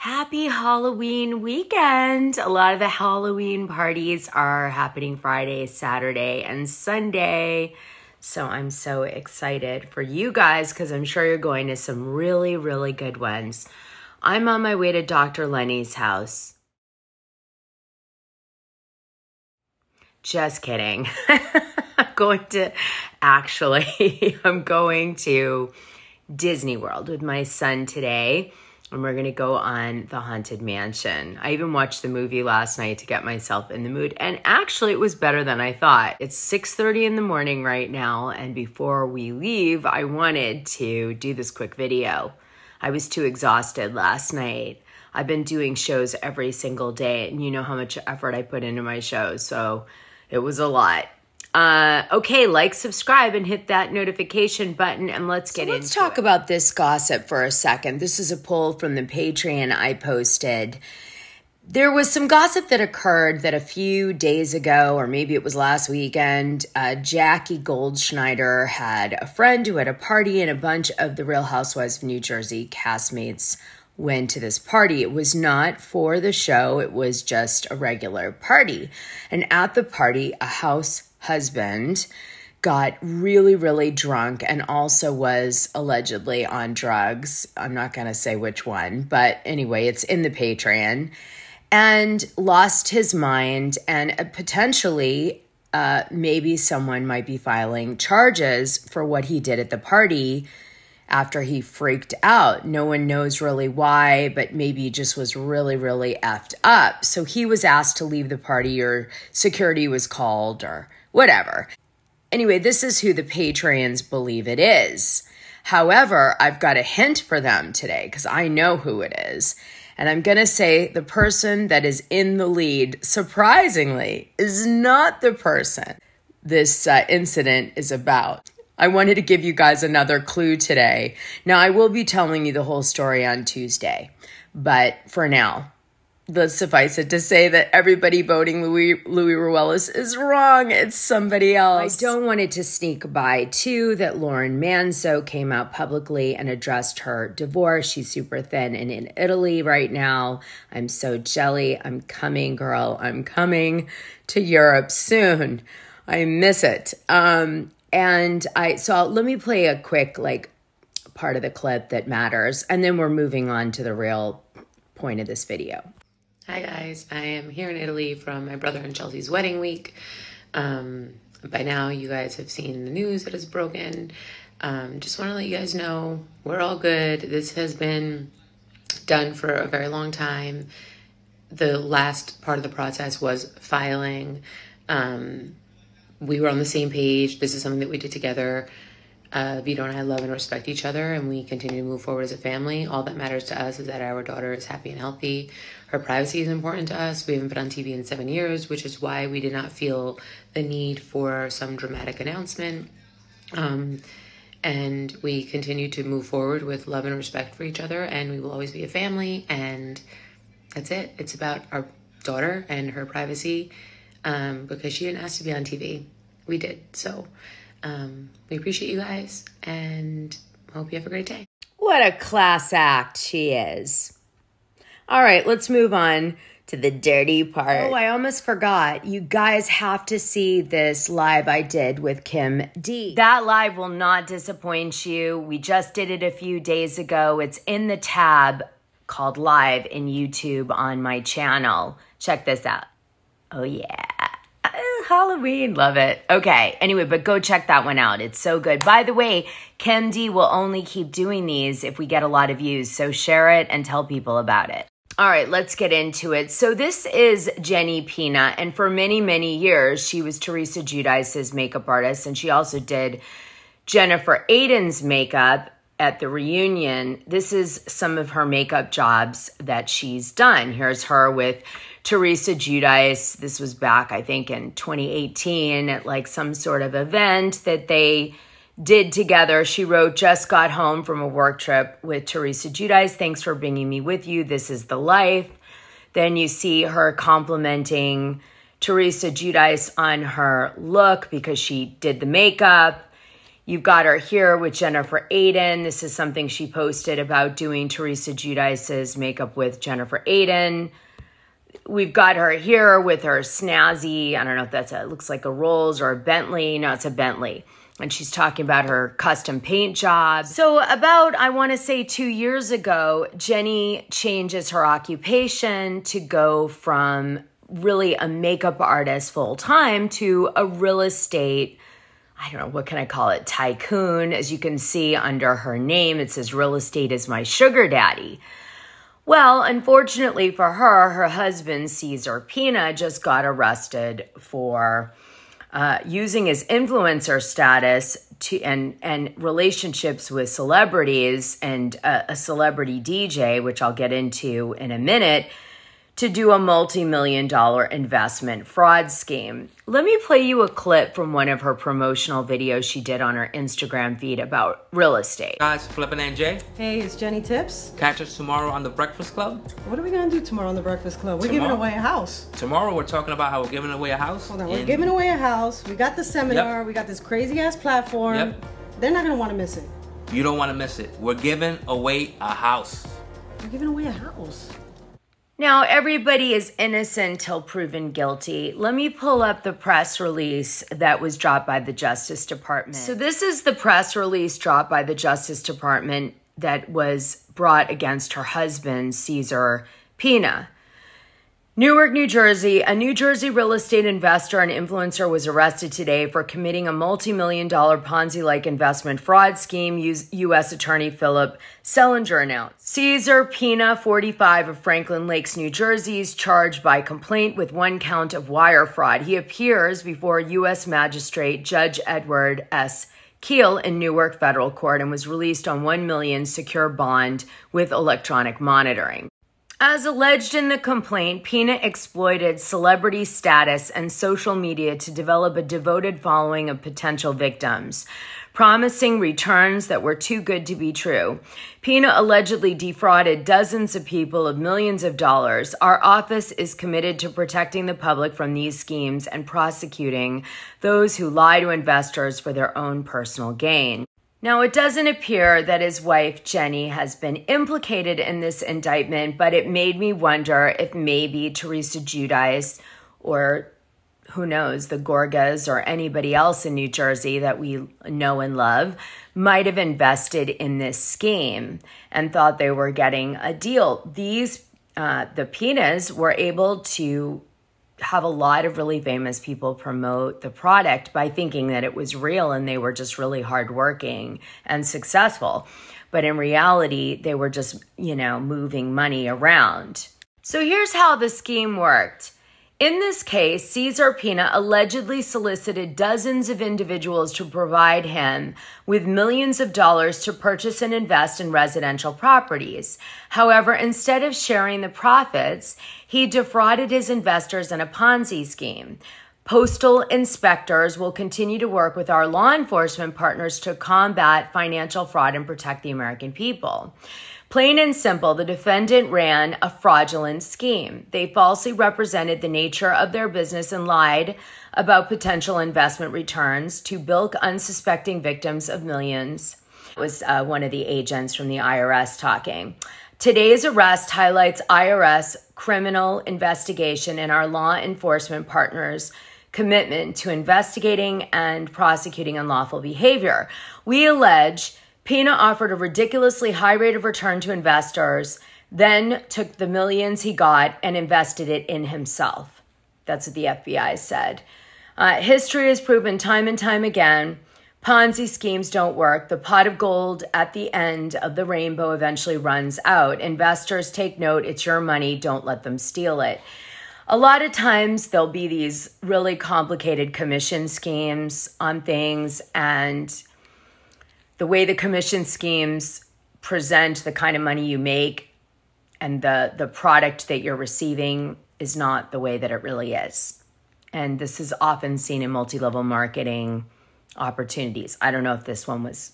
Happy Halloween weekend. A lot of the Halloween parties are happening Friday, Saturday, and Sunday. So I'm so excited for you guys because I'm sure you're going to some really, really good ones. I'm on my way to Dr. Lenny's house. Just kidding. I'm going to Disney World with my son today. And we're going to go on the Haunted Mansion. I even watched the movie last night to get myself in the mood. And actually, it was better than I thought. It's 6:30 in the morning right now. And before we leave, I wanted to do this quick video. I was too exhausted last night. I've been doing shows every single day. And you know how much effort I put into my shows. So it was a lot. Okay, like, subscribe, and hit that notification button, and let's get into it. Let's talk about this gossip for a second. This is a poll from the Patreon I posted. There was some gossip that occurred that a few days ago, or maybe it was last weekend, Jackie Goldschneider had a friend who had a party, and a bunch of the Real Housewives of New Jersey castmates went to this party. It was not for the show. It was just a regular party. And at the party, a husband got really, really drunk and also was allegedly on drugs. I'm not going to say which one, but anyway, it's in the Patreon, and lost his mind, and potentially maybe someone might be filing charges for what he did at the party after he freaked out. No one knows really why, but maybe he just was really, really effed up. So he was asked to leave the party, or security was called, or whatever. Anyway, this is who the Patreons believe it is. However, I've got a hint for them today because I know who it is. And I'm going to say the person that is in the lead, surprisingly, is not the person this incident is about. I wanted to give you guys another clue today. Now, I will be telling you the whole story on Tuesday. But for now, let's suffice it to say that everybody voting Louis Ruelas is wrong. It's somebody else. I don't want it to sneak by, too, that Lauren Manzo came out publicly and addressed her divorce. She's super thin and in Italy right now. I'm so jelly. I'm coming, girl. I'm coming to Europe soon. I miss it. Let me play a quick, part of the clip that matters, and then we're moving on to the real point of this video. Hi guys, I am here in Italy from my brother and Chelsea's wedding week. By now you guys have seen the news that has broken. Just want to let you guys know we're all good. This has been done for a very long time. The last part of the process was filing. We were on the same page. This is something that we did together. Vito and I love and respect each other, and we continue to move forward as a family. All that matters to us is that our daughter is happy and healthy. Her privacy is important to us. We haven't been on TV in 7 years, which is why we did not feel the need for some dramatic announcement. And we continue to move forward with love and respect for each other, and we will always be a family, and that's it. It's about our daughter and her privacy, because she didn't ask to be on TV. We did. So we appreciate you guys, and hope you have a great day. What a class act she is. All right, let's move on to the dirty part. Oh, I almost forgot. You guys have to see this live I did with Kim D. That live will not disappoint you. We just did it a few days ago. It's in the tab called Live in YouTube on my channel. Check this out. Oh, yeah. Halloween. Love it. Okay. Anyway, but go check that one out. It's so good. By the way, Kim D will only keep doing these if we get a lot of views. So share it and tell people about it. All right, let's get into it. So this is Jenny Pina. And for many, many years, she was Teresa Giudice's makeup artist. And she also did Jennifer Aydin's makeup at the reunion. This is some of her makeup jobs that she's done. Here's her with Teresa Giudice. This was back, I think, in 2018 at some sort of event that they did together. She wrote, "Just got home from a work trip with Teresa Giudice. Thanks for bringing me with you. This is the life." Then you see her complimenting Teresa Giudice on her look because she did the makeup. You've got her here with Jennifer Aydin. This is something she posted about doing Teresa Giudice's makeup with Jennifer Aydin. We've got her here with her snazzy, I don't know if it looks like a Rolls or a Bentley. No, it's a Bentley. And she's talking about her custom paint job. So about, I want to say 2 years ago, Jenny changes her occupation to go from really a makeup artist full-time to a real estate, I don't know, what can I call it, tycoon. As you can see under her name, it says real estate is my sugar daddy. Well, unfortunately for her, her husband, Cesar Pina, just got arrested for using his influencer status and relationships with celebrities and a celebrity DJ, which I'll get into in a minute, to do a multi-million-dollar investment fraud scheme. Let me play you a clip from one of her promotional videos she did on her Instagram feed about real estate. Guys, Flippin' and Jay. Hey, it's Jenny Tips. Catch us tomorrow on The Breakfast Club. What are we going to do tomorrow on The Breakfast Club? We're giving away a house. Tomorrow we're talking about how we're giving away a house. Hold on, we're giving away a house. We got the seminar. Yep. We got this crazy-ass platform. Yep. They're not going to want to miss it. You don't want to miss it. We're giving away a house. We're giving away a house. Now, everybody is innocent till proven guilty. Let me pull up the press release that was dropped by the Justice Department. So this is the press release dropped by the Justice Department that was brought against her husband, Cesar Pina. Newark, New Jersey. A New Jersey real estate investor and influencer was arrested today for committing a multi-million-dollar Ponzi-like investment fraud scheme, U.S. Attorney Philip Selinger announced. Cesar Pina, 45, of Franklin Lakes, New Jersey, is charged by complaint with 1 count of wire fraud. He appears before U.S. Magistrate Judge Edward S. Keel in Newark Federal Court and was released on $1 million secure bond with electronic monitoring. As alleged in the complaint, Pina exploited celebrity status and social media to develop a devoted following of potential victims, promising returns that were too good to be true. Pina allegedly defrauded dozens of people of millions of dollars. Our office is committed to protecting the public from these schemes and prosecuting those who lie to investors for their own personal gain. Now, it doesn't appear that his wife, Jenny, has been implicated in this indictment, but it made me wonder if maybe Teresa Giudice or, who knows, the Gorgas or anybody else in New Jersey that we know and love might have invested in this scheme and thought they were getting a deal. These, the Pinas were able to have a lot of really famous people promote the product by thinking that it was real and they were just really hardworking and successful. But in reality, they were just, moving money around. So here's how the scheme worked. In this case, Cesar Pina allegedly solicited dozens of individuals to provide him with millions of dollars to purchase and invest in residential properties. However, instead of sharing the profits, he defrauded his investors in a Ponzi scheme. Postal inspectors will continue to work with our law enforcement partners to combat financial fraud and protect the American people. Plain and simple, the defendant ran a fraudulent scheme. They falsely represented the nature of their business and lied about potential investment returns to bilk unsuspecting victims of millions. It was one of the agents from the IRS talking. Today's arrest highlights IRS criminal investigation and our law enforcement partners' commitment to investigating and prosecuting unlawful behavior. We allege Pina offered a ridiculously high rate of return to investors, then took the millions he got and invested it in himself. That's what the FBI said. History has proven time and time again, Ponzi schemes don't work. The pot of gold at the end of the rainbow eventually runs out. Investors, take note, it's your money, don't let them steal it. A lot of times there'll be these really complicated commission schemes on things, and the way the commission schemes present the kind of money you make and the product that you're receiving is not the way that it really is. And this is often seen in multi-level marketing opportunities. I don't know if this one was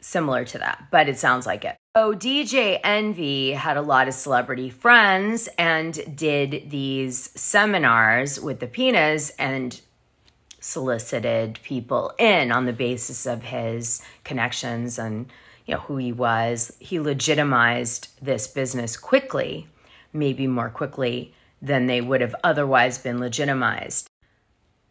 similar to that, but it sounds like it. So DJ Envy had a lot of celebrity friends and did these seminars with the Pinas and solicited people in on the basis of his connections and, who he was. He legitimized this business quickly, maybe more quickly than they would have otherwise been legitimized.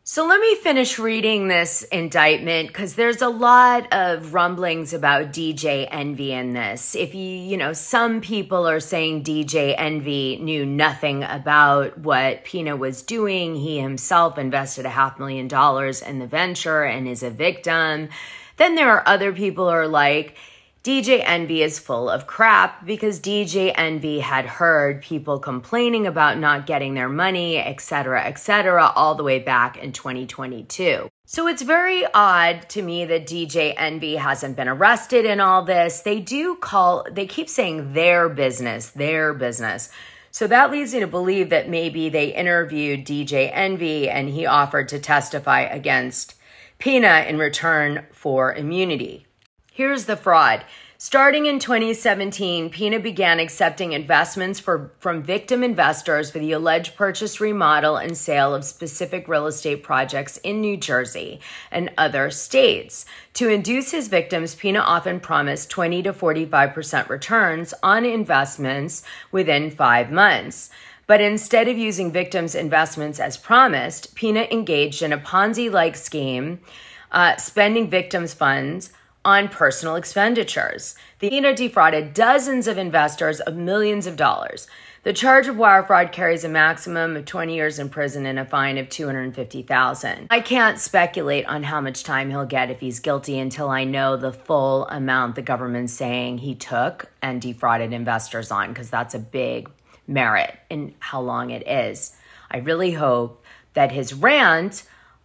So let me finish reading this indictment because there's a lot of rumblings about DJ Envy in this. If some people are saying DJ Envy knew nothing about what Pina was doing. He himself invested $500,000 in the venture and is a victim. Then there are other people who are like, DJ Envy is full of crap because DJ Envy had heard people complaining about not getting their money, et cetera, all the way back in 2022. So it's very odd to me that DJ Envy hasn't been arrested in all this. They keep saying their business. So that leads me to believe that maybe they interviewed DJ Envy and he offered to testify against Pina in return for immunity. Here's the fraud. Starting in 2017, Pina began accepting investments from victim investors for the alleged purchase, remodel, and sale of specific real estate projects in New Jersey and other states. To induce his victims, Pina often promised 20 to 45% returns on investments within 5 months. But instead of using victims' investments as promised, Pina engaged in a Ponzi-like scheme, spending victims' funds on personal expenditures. Pina defrauded dozens of investors of millions of dollars. The charge of wire fraud carries a maximum of 20 years in prison and a fine of $250,000. I can't speculate on how much time he'll get if he's guilty until I know the full amount the government's saying he took and defrauded investors on, because that's a big merit in how long it is. I really hope that his rant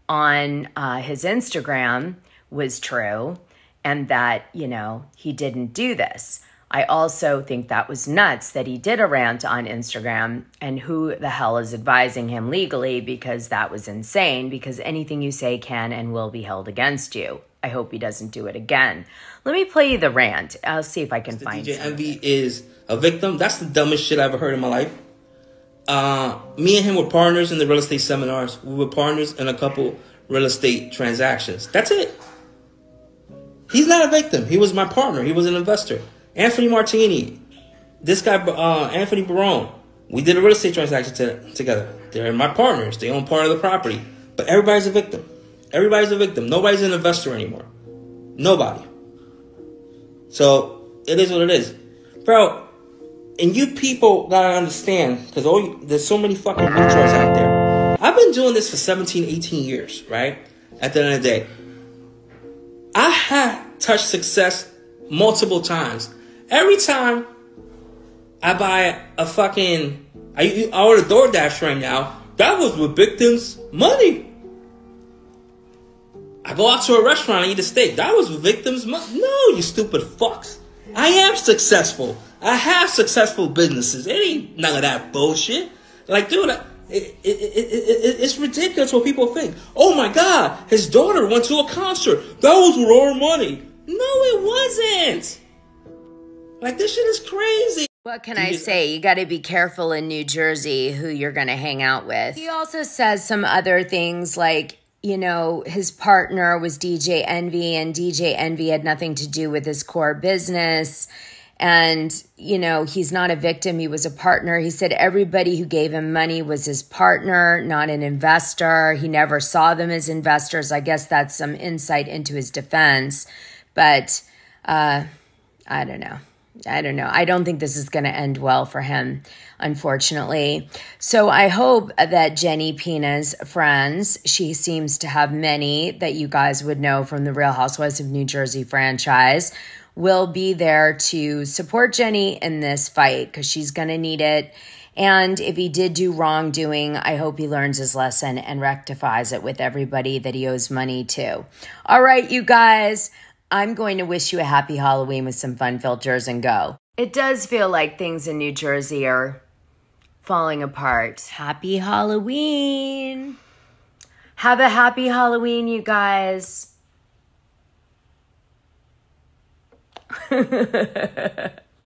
on his Instagram was true, and that, he didn't do this. I also think that was nuts that he did a rant on Instagram, and who the hell is advising him legally, because that was insane, because anything you say can and will be held against you. I hope he doesn't do it again. Let me play you the rant. I'll see if I can find DJ something. Envy is a victim. That's the dumbest shit I've ever heard in my life. Me and him were partners in the real estate seminars. We were partners in a couple real estate transactions. That's it. He's not a victim. He was my partner. He was an investor. Anthony Martini, this guy, Anthony Barone. We did a real estate transaction together. They're my partners. They own part of the property. But everybody's a victim. Everybody's a victim. Nobody's an investor anymore. Nobody. So it is what it is. Bro, and you people gotta understand, because there's so many fucking retards out there. I've been doing this for 17, 18 years, right? At the end of the day, I have touched success multiple times. Every time I buy a fucking, I order DoorDash right now, that was with victims' money. I go out to a restaurant and eat a steak, that was with victims' money. No, you stupid fucks. I am successful. I have successful businesses. It ain't none of that bullshit. Like, dude, it's ridiculous what people think. Oh my God, his daughter went to a concert. That was with our money. No, it wasn't. Like, this shit is crazy. What can I say? You got to be careful in New Jersey who you're going to hang out with. He also says some other things like, his partner was DJ Envy, and DJ Envy had nothing to do with his core business. And, he's not a victim. He was a partner. He said everybody who gave him money was his partner, not an investor. He never saw them as investors. I guess that's some insight into his defense. But I don't know. I don't think this is going to end well for him, unfortunately. So I hope that Jenny Pina's friends, she seems to have many that you guys would know from the Real Housewives of New Jersey franchise, will be there to support Jenny in this fight, because she's going to need it. And if he did do wrongdoing, I hope he learns his lesson and rectifies it with everybody that he owes money to. All right, you guys, I'm going to wish you a happy Halloween with some fun filters and go. It does feel like things in New Jersey are falling apart. Happy Halloween. Have a happy Halloween, you guys.